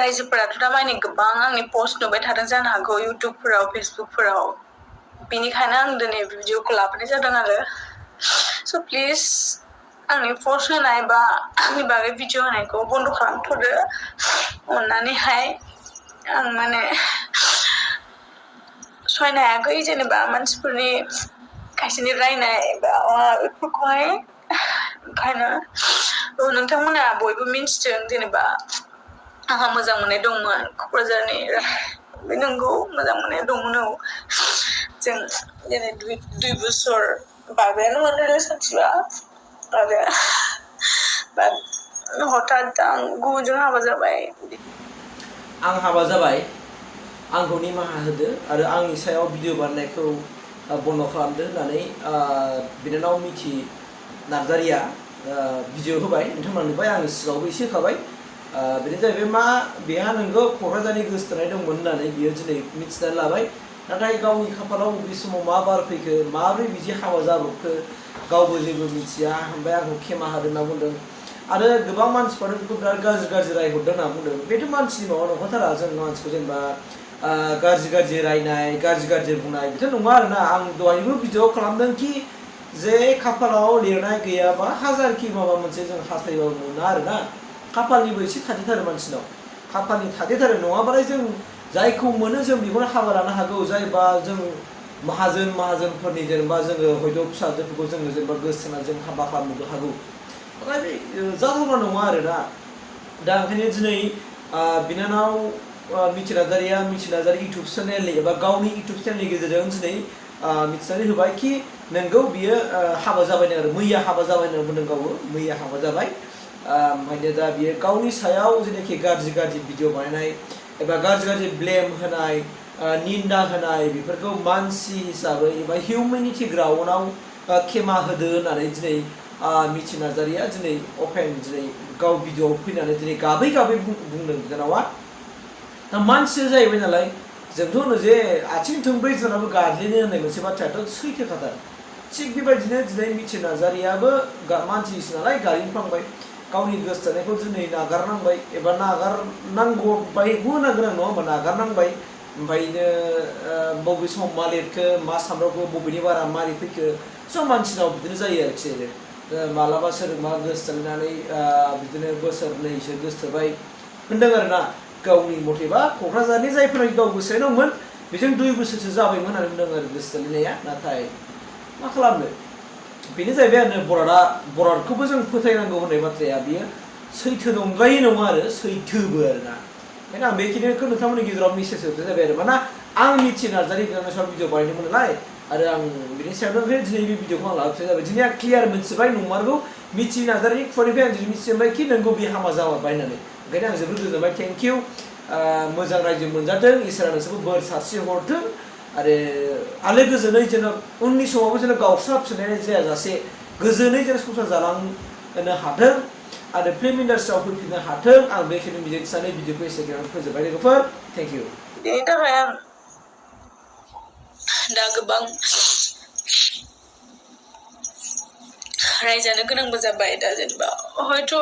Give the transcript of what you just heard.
रायजोफोराथ' दामानि गोबां आंनि पोस्ट नुबाय थादों जानो हागौ इउटुबफोराव फेसबुकफोराव बेनिखायनो आं दिनै भिडिअखौ लाबोनाय जादों आरो स' प्लिज आंनि पोस्ट होनाय बा आंनि बागै भिडिअ होनायखौ बन्द' खालामथ'दो अननानैहाय आं माने सहायनो हायाखै जेनेबा मानसिफोरनि खायसेनि रायनाय बा बेफोरखौहाय ओंखायनो नोंथांमोना बयबो मिन्थिथों जेनेबा आंहा मोजां मोननाय दंमोन क'क्राझारनि बे नंगौ मोजां मोननाय दंमोन औ जों जेरै 2 बोसोर बाबायानो मोन रिलेसनशिपआ आरो हठात आं गुबुनजों हाबा जाबाय आं हाबा जाबाय आंखौ निमाहा होदो आरो आंनि सायाव भिडिअ बानायनायखौ बन्द' खालामदो होननानै बिनानाव मिथि नार्जारिया भिडिअ होबाय नोंथांमोना नुबाय आं सिगाङावबो एसे होखाबाय बेनो जाहैबाय मा बेहा नोंगौ क'क्राझारनि गोसोथोनाय दंमोन होननानै बियो दिनै मिथिनानै लाबाय नाथाय गावनि खाफालाव बबे समाव मा बार फैखो माब्रै बिदि हाबा जाब्रबखो गावबो जेबो मिथिया ओमफ्राय आंखौ खेमा होदों होनना बुंदों आरो गोबां मानसिफोरानो बेखौ बिराद गाज्रि रायहरदों होनना बुंदों बेथ' मानसिनि माबा नंखाथारा जों मानसिखौ जेनेबा गाज्रि रायनाय गाज्रि बुंनाय बेथ' नङा आरोना आं दहायबो भिडिअ खालामदों कि जे खाफालाव लिरनाय गैयाबा हाजारखि माबा मोनसे जों हास्थायबाबो मोना आरोना खाफालनिबो एसे थादेरथारो मानसिनाव खाफालनि थादेरथारो नङाबालाय जों जायखौ मोनो जों बेखौनो हाबा लानो हागौ जायबा जों माहाजोनफोरनि जेनेबा जोङो हयथ' फिसाजोफोरखौ जोङो जेनेबा गोसोथोना जों हाबा खालामनोबो हागौ नाथाय जाथावना नङा आरोना दा ओंखायनो दिनै बिनानाव मिथि नार्जारि इउटुब चेनेलनि एबा गावनि इउटुब चेनेलनि गेजेरजों दिनै मिथिनानै होबाय कि नोंगौ बियो हाबा जाबायनो आरो मैया हाबा जाबाय होनना बुंदों गावबो मैया हाबा जाबाय ओमफ्राय दा बियो गावनि सायाव जेनाखि गाज्रि भिडिअ बानायनाय एबा गाज्रि ब्लेम होनाय निन्दा होनाय बेफोरखौ मानसि हिसाबै एबा हिउमेनिटि ग्राउन्डआव खेमा होदो होननानै दिनै मिथि नार्जारिया दिनै अपेन दिनै गाव भिडिअआव फैनानै दिनै गाबै बुंदों बिनानावा दा मानसिया जाहैबाय नालाय जोंथ' होनो जे आथिं थोंब्रै जोंनाबो गाग्लिनो होननाय मोनसे बाथ्रायाथ' सैथोखाथार थिग बेबायदिनो दिनै मिथि नार्जारियाबो मानसिसो नालाय गाग्लिफ्लांबाय गावनि गोसोथोनायखौ दिनै नागारनांबाय एबा नागारनांगौ बायबो होनांगोन नङा होमबा नागारनांबाय ओमफ्रायनो बबे समाव मा लिरखो मा सानब्रबखो बबेनि बारा मारै फैखो स' मानसिनाव बिदिनो जायो आरोखि मालाबा सोरजोंबा गोसोथोनानै बिदिनो बोसोरनैसो गोसोथोबाय होनदों आरोना गावनि मथेबा क'क्राझारनि जायफोराखि गाव गोसोआव दंमोन बेजों 2 बोसोरसो जाबायमोन होननानै बुंदों आरो गोसोथोलायनाया नाथाय मा खालामनो बेनो जाहैबाय आरो बरादखौबो जों फोथायनांगौ होननाय बाथ्राया बियो सैथो नंगायै नङा आरो सैथोबो आरोना ओंखायनो आं बेखिनिखौ नोंथांमोननि गेजेराव मेसेज होनाय जाबाय आरो मानोना आं मिथि नार्जारि बिनानावनि सायाव भिडिअ बानायदोंमोन नालाय आरो आं बिनि सायावनो ओंखायनो दिनै बे भिडिअखौ आं लाबोफिननाय जाबाय दिनै आं क्लियार मोनथिबाय नंमारगौ मिथि नार्जारिनि खुगानिफ्राय आं दिनै मिथिबाय कि नोंगौ बे हाबा जाबाय होननानै ओंखायनो आं जोबोद गोजोनबाय थेंक इउ मोजां रायजो मोनजाथों इसोरा नोंसोरखौ बोर सारस्रि हरथों आरो आलो गोजोनै जेन' उननि समावबो जेन' गावस्राफिननाय जायाजासे गोजोनै जेन' संसार जालांनो हाथों आरो फिल्म इन्डास्ट्रियाव फैफिननो हाथों आं बेखिनि मिजिंथिनानै भिडिअखौ एसेखिनियावनो फोजोबबाय लोगोफोर थेंक इउ बेनि थाखाय आं दा गोबां रायजानो गोनांबो जाबाय दा जेनेबा हयथ'